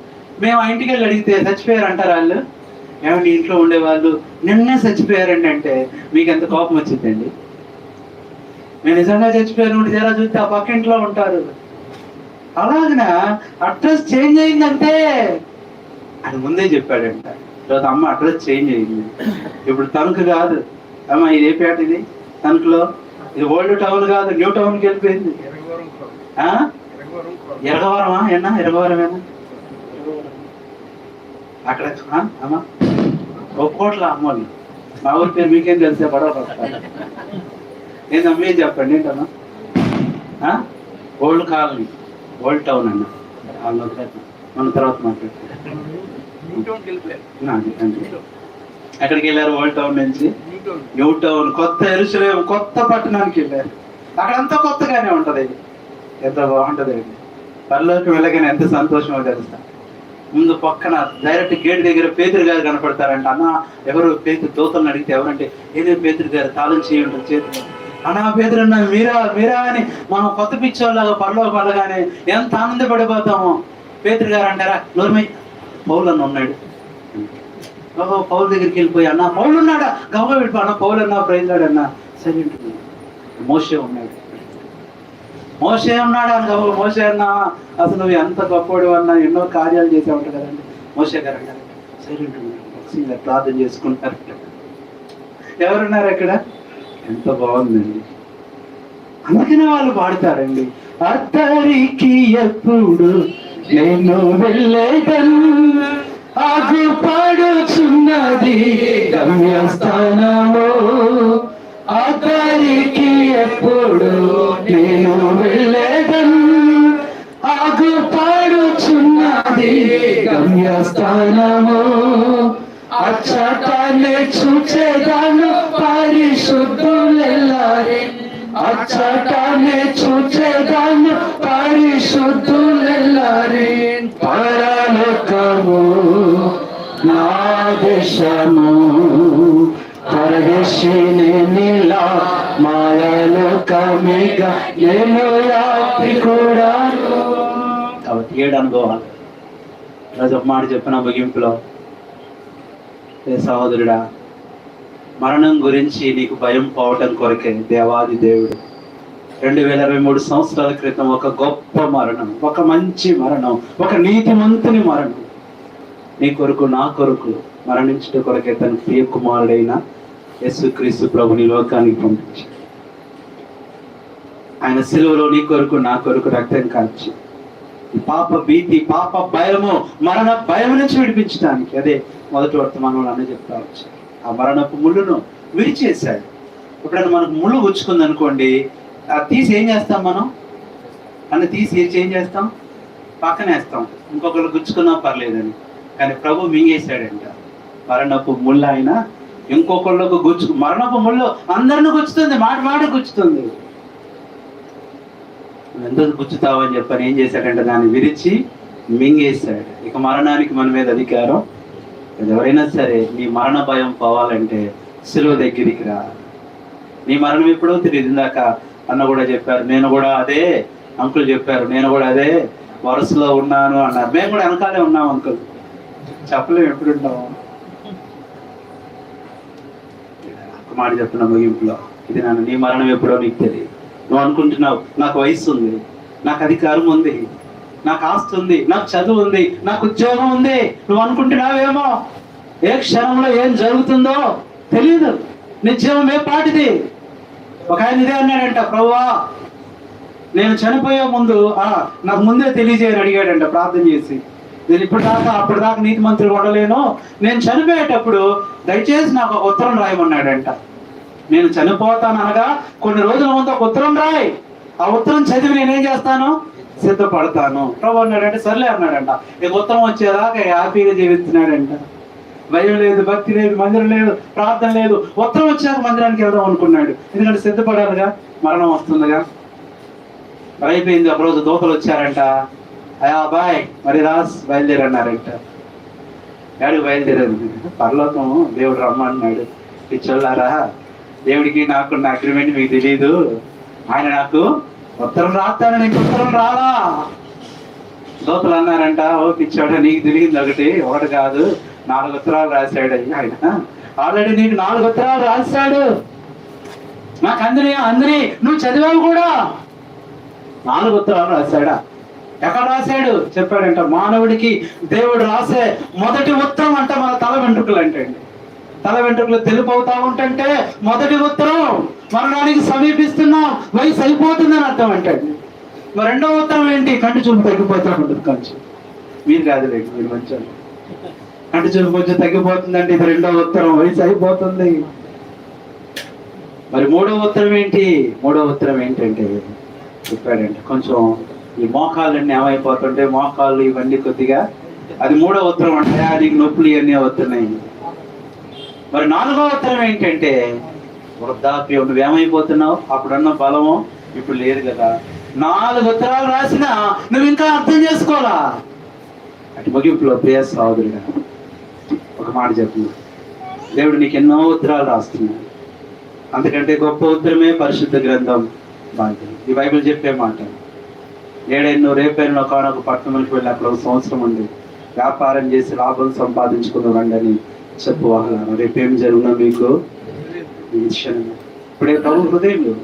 మేము ఆ ఇంటికి వెళ్ళి అడిగితే చచ్చిపోయారు అంటారు వాళ్ళు. ఏమంటే ఇంట్లో ఉండేవాళ్ళు నిన్నే చచ్చిపోయారండి అంటే మీకు ఎంత కోపం వచ్చిందండి? మేము నిజంగా చచ్చిపోయారు ఉంటే జరా చూస్తే ఆ పక్క ఇంట్లో ఉంటారు. అలాగనా అడ్రస్ చేంజ్ అయిందంటే అని ముందే చెప్పాడంట. తర్వాత అమ్మ అడ్రస్ చేంజ్ అయింది, ఇప్పుడు తణుకు కాదు అమ్మ, ఇది ఏ పేట, ఇది తణుకులో, ఇది ఓల్డ్ టౌన్ కాదు, న్యూ టౌన్కి వెళ్ళిపోయింది. ఎరగవరమా ఏనా? ఎరగవరమేనా? అక్కడ అమ్మా ఒక్కోట్ల అమ్మోళ్ళు. మా ఊరి పేరు మీకేం తెలిసే పడవ పడతారు. ఏందమ్మా ఏం చెప్పండి ఏంటమ్మా? ఓల్డ్ కాలనీ ఓల్డ్ టౌన్ అన్న వాళ్ళు వదిలేద్దాం. మన తర్వాత మాట్లాడుతున్నాం. ఎక్కడికి వెళ్ళారు? ఓల్డ్ టౌన్ నుంచి న్యూ టౌన్, కొత్త యెరూషలేము, కొత్త పట్టణానికి వెళ్ళారు. అక్కడంతా కొత్తగానే ఉంటది. ఎంత బాగుంటది అండి. పరలోకి వెళ్ళగానే ఎంత సంతోషమో తెలుస్తా. ముందు పక్కన డైరెక్ట్ గేట్ దగ్గర పేతురు గారు కనపడతారంట. అన్న ఎవరు? పేతురు దూతలను అడిగితే ఎవరంటే ఏదో పేతురు గారు, తాళం చేయండి చేతులు. అన్నా పేతురు అన్న మీరా అని మనం కొత్త పిచ్చోళ్ళగా పరలోకి వెళ్ళగానే ఎంత ఆనందపడిపోతామో. పేతురు గారు అంటారా, నోర్మై పౌలు అన్న ఉన్నాడు. ఓహో, పౌలు దగ్గరికి వెళ్ళిపోయి అన్న పౌలు ఉన్నాడా, గవ్వ వెళ్ళిపో అన్న పౌలు అన్నా ప్రైజ్లాడన్నా. సరే మోషే ఉన్నాడు అని గవ్వ. మోషే అన్నా అసలు నువ్వు ఎంత గొప్పవాడు అన్నా, ఎన్నో కార్యాలు చేసే ఉంటావు కదండి. మోషే గారు అన్నారు సైలెంట్ ప్రార్థన చేసుకుంటారు. ఎవరున్నారు అక్కడ? ఎంత బాగుందండి. అందుకనే వాళ్ళు పాడతారండి, అద్దరికి ఎప్పుడు నేను వెళ్ళేదన్ ఆగిపడుచున్నది గమ్యస్థానము. అద్దరికి ఎప్పుడు నేను వెళ్ళేదన్ ఆగిపడుచున్నది గమ్యస్థానము. అచ్చటాన్ని చూచేదాను పరిశుద్ధులెల్లారే. అచ్చటాన్ని చూచేదాను పరిశుద్ధులెల్లారే. పరలోకము నా దేశము, పరదేశిని నీలా మాయలోకమిగా నేను యాత్రికుడా. కాబట్టి 7 అనుభవాలు ఈరోజు ఒక మాట చెప్పిన ముగింపులో, సహోదరుడా, మరణం గురించి నీకు భయం పోవటం కొరకే దేవాది దేవుడు 2023 సంవత్సరాల క్రితం ఒక గొప్ప మరణం, ఒక మంచి మరణం, ఒక నీతిమంతుని మరణం నీ కొరకు నా కొరకు మరణించడం కొరకే తన ప్రియ కుమారుడైన యేసుక్రీస్తు ప్రభుని లోకానికి పంపించాడు. ఆయన సిలువలో నీ కొరకు నా కొరకు రక్తం కార్చి పాప భీతి, పాప భయము, మరణ భయం నుంచి విడిపించడానికి, అదే మొదటి వర్తమానంలో అన్న చెప్తా వచ్చాడు. ఆ మరణపు ముళ్ళును విరిచేశాడు. ఎప్పుడైనా మనకు ముళ్ళు గుచ్చుకుంది అనుకోండి, అది తీసి ఏం చేస్తాం మనం? అన్ని తీసి ఏం చేస్తాం? పక్కన వేస్తాం, ఇంకొకరు గుచ్చుకున్నా పర్లేదని. కానీ ప్రభు మింగేశాడంట మరణపు ముళ్ళు. ఆయన ఇంకొకళ్ళకు మరణపు ముళ్ళు అందరిని గుచ్చుతుంది, మాట గుచ్చుతుంది. ఎందుకు గుచ్చుతావు అని చెప్పని ఏం చేశాడంటే దాన్ని విరిచి మింగేశాడు. ఇక మరణానికి మన మీద అధికారం. ఎవరైనా సరే నీ మరణ భయం పోవాలంటే సిలువ దగ్గరికి రా. నీ మరణం ఎప్పుడో తెలియదు. ఇందాక అన్న కూడా చెప్పారు, నేను కూడా అదే, అంకుల్ చెప్పారు, నేను కూడా అదే వరుసలో ఉన్నాను అన్నారు. మేము కూడా వెనకాలే ఉన్నాం అంకుల్, చెప్పలేము ఎప్పుడు ఉంటాము. ఒక మాట చెప్తున్నా ముగింపులో, ఇది నన్ను నీ మరణం ఎప్పుడో నీకు తెలియదు. నువ్వు అనుకుంటున్నావు నాకు వయసు ఉంది, నాకు అధికారం ఉంది, నాకు ఆస్తి ఉంది, నాకు చదువు ఉంది, నాకు ఉద్యోగం ఉంది. నువ్వు అనుకుంటున్నావేమో ఏ క్షణంలో ఏం జరుగుతుందో తెలియదు. నిత్యం ఏ పాటిది. ఒక ఆయన ఇదే అన్నాడంట, ప్రభువా నేను చనిపోయే ముందు నాకు ముందే తెలియజేయని అడిగాడంట ప్రార్థన చేసి. నేను అప్పటిదాకా నీతి మంత్రులు ఉండలేను, నేను చనిపోయేటప్పుడు దయచేసి నాకు ఒక ఉత్తరం రాయమన్నాడంట. నేను చనిపోతాను అనగా కొన్ని రోజుల ముందు ఒక ఉత్తరం రాయి, ఆ ఉత్తరం చదివి నేనేం చేస్తాను? సిద్ధపడతాను. ప్రభు అన్నాడంటే సర్లే అన్నాడంట. ఇక ఉత్తరం వచ్చేదాకా హ్యాపీగా జీవిస్తున్నాడంట. భయం లేదు, భక్తి లేదు, మందిరం లేదు, ప్రార్థన లేదు. ఉత్తరం వచ్చాక మందిరానికి వెళ్దాం అనుకున్నాడు. ఎందుకంటే సిద్ధపడాలిగా, మరణం వస్తుందిగా. అయిపోయింది. ఒక రోజు దూతలు వచ్చారంట. అయా బాయ్ మరి రాస్ బయలుదేరన్నారంట. ఏడు బయలుదేరారు. పరలోకం దేవుడు రమ్మన్నాడు. పిచ్చోళ్ళారా, దేవుడికి నాకున్న అగ్రిమెంట్ మీకు తెలీదు. ఆయన నాకు ఉత్తరం రాస్తాను, నీకు ఉత్తరం రాలా. దోతలు అన్నారంట, ఓ పిచ్చోడా నీకు తెలిగింది ఒకటి కాదు 4 ఉత్తరాలు రాశాడు ఆయన. ఆల్రెడీ నీకు 4 ఉత్తరాలు రాశాడు. నాకు అందరి నువ్వు చదివావు కూడా. 4 ఉత్తరాలు రాశాడా? ఎక్కడ రాశాడు చెప్పాడంట. మానవుడికి దేవుడు రాసే మొదటి ఉత్తరం అంట మన తల వెంట్రుకలు అంటండి. తల వెంట్రుకలు తెలుపు అవుతా ఉంటే మొదటి ఉత్తరం మరణానికి సమీపిస్తున్నాం, వయసు అయిపోతుందని అర్థం అంటండి. మరి రెండవ ఉత్తరం ఏంటి? కంటి చూపు తగ్గిపోతా ఉంటుంది. కంచు మీరు కాదులేండి, మీరు మంచి కంటి చూపు కొంచెం తగ్గిపోతుందంటే ఇది రెండవ ఉత్తరం, వయసు అయిపోతుంది. మరి మూడవ ఉత్తరం ఏంటి? మూడవ ఉత్తరం ఏంటంటే చెప్పాడంటే కొంచెం ఈ మోకాళ్ళన్నీ ఏమైపోతుంటే మోకాళ్ళు ఇవన్నీ కొద్దిగా, అది 3వ ఉత్తరం అంటే నీకు నొప్పులు ఇవన్నీ అవుతున్నాయి. మరి 4వ ఉత్తరం ఏంటంటే వృద్ధాప్యం, నువ్వేమైపోతున్నావు, అప్పుడున్న బలము ఇప్పుడు లేదు కదా. 4 ఉత్తరాలు రాసినా నువ్వు ఇంకా అర్థం చేసుకోవాలా. అటు ముగింపులో ప్రియ సహోదరుడా ఒక మాట చెప్పు, దేవుడు నీకు ఎన్నో ఉత్తరాలు రాస్తున్నాడు. అంతకంటే గొప్ప ఉత్తరమే పరిశుద్ధ గ్రంథం బైబిల్. ఈ బైబిల్ చెప్పే మాట, ఏడెన్నో రేపైనా ఒకనొక పట్టణంలోకి వెళ్ళి అక్కడ ఒక సంవత్సరం ఉండి వ్యాపారం చేసి లాభం సంపాదించుకున్న రండి చెప్పు వాళ్ళ రేపేం జరుగునా మీకు ఈ విషయం. ఇప్పుడే ప్రభు హృదయంలో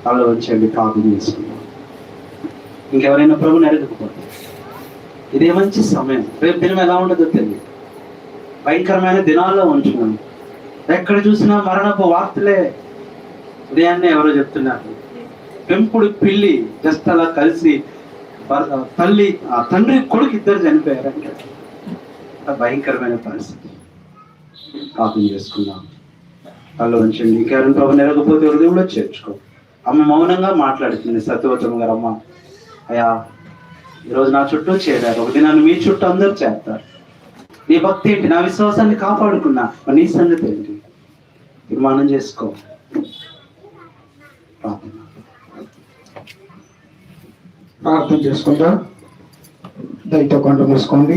అలా వచ్చండి ప్రార్థన చేసుకున్నాం. ఇంకెవరైనా ప్రభుని అడగకపోతే ఇదే మంచి సమయం. రేపు దినం ఎలా ఉండదో తెలియదు. భయంకరమైన దినాల్లో ఉంటున్నాం. ఎక్కడ చూసినా మరణపు వార్తలే. ఉదయాన్నే ఎవరో చెప్తున్నారు, పెంపుడు పిల్లి జస్ట్ అలా కలిసి తండ్రి కొడుకు ఇద్దరు చనిపోయారంట. భయంకరమైన పరిస్థితి. ప్రార్థన చేసుకున్నాం. వాళ్ళు ఉంచండి. ఇంకెవరైనా ప్రభు నెరగపోతే హృదయంలో చేర్చుకో. అమ్మ మౌనంగా మాట్లాడుతుంది సత్యవతం గారు. అమ్మ అయ్యా ఈరోజు నా చుట్టూ చేరారు, ఒక దినాన్ని మీ చుట్టూ అందరూ చేస్తారు. నీ భక్తి ఏంటి, నా విశ్వాసాన్ని కాపాడుకున్నా, నీ సంగతి ఏంటి తీర్మానం చేసుకో. ప్రార్థన చేసుకుంటా. దయతో కొండ మూసుకోండి.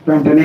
వెంటనే